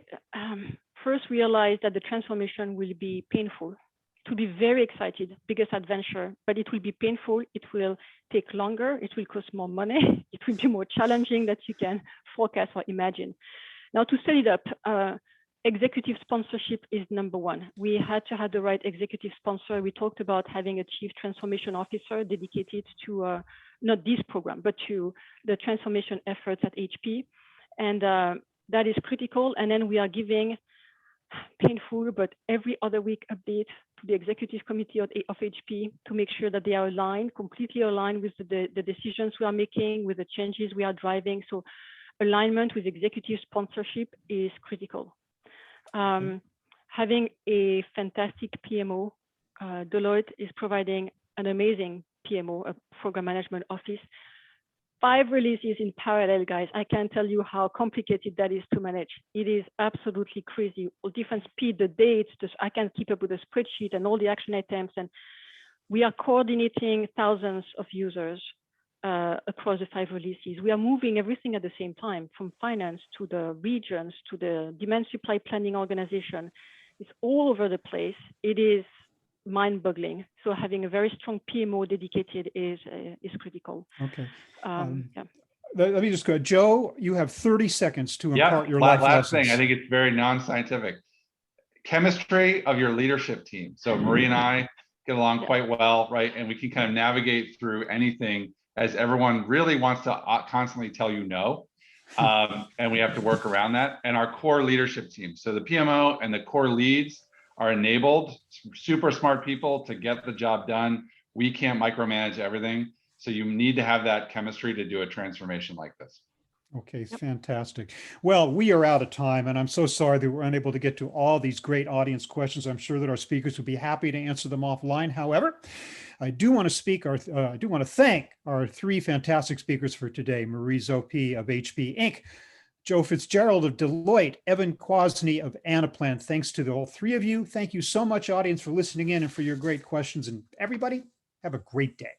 first realize that the transformation will be painful. To be very excited, biggest adventure, but it will be painful. It will take longer. It will cost more money. It will be more challenging that you can forecast or imagine. Now, to set it up, executive sponsorship is number one. We had to have the right executive sponsor. We talked about having a chief transformation officer dedicated to not this program, but to the transformation efforts at HP. And that is critical. And then we are giving painful, but every other week update to the executive committee of HP to make sure that they are aligned, completely aligned with the decisions we are making, with the changes we are driving. So alignment with executive sponsorship is critical. Having a fantastic PMO, Deloitte is providing an amazing PMO, a program management office. 5 releases in parallel, guys. I can't tell you how complicated that is to manage. It is absolutely crazy. Different speed, the dates, I can't keep up with the spreadsheet and all the action items. And we are coordinating thousands of users across the 5 releases. We are moving everything at the same time, from finance to the regions to the demand supply planning organization. It's all over the place. It is mind-boggling. So having a very strong PMO dedicated is critical. Okay. Yeah. Let me just go. Joe, you have 30 seconds to impart your life last lessons. thing, I think it's very non-scientific. Chemistry of your leadership team. So Marie and I get along quite well, right? And we can kind of navigate through anything, as everyone really wants to constantly tell you no. And we have to work around that. And our core leadership team. So the PMO and the core leads are enabled, super smart people to get the job done. We can't micromanage everything. So you need to have that chemistry to do a transformation like this. Okay, fantastic. Well, we are out of time, and I'm so sorry that we're unable to get to all these great audience questions. I'm sure that our speakers would be happy to answer them offline. However, I do want to thank our three fantastic speakers for today: Marie Zopi of HP Inc., Joe Fitzgerald of Deloitte, Evan Kwasny of Anaplan. Thanks to all three of you. Thank you so much, audience, for listening in and for your great questions. And everybody, have a great day.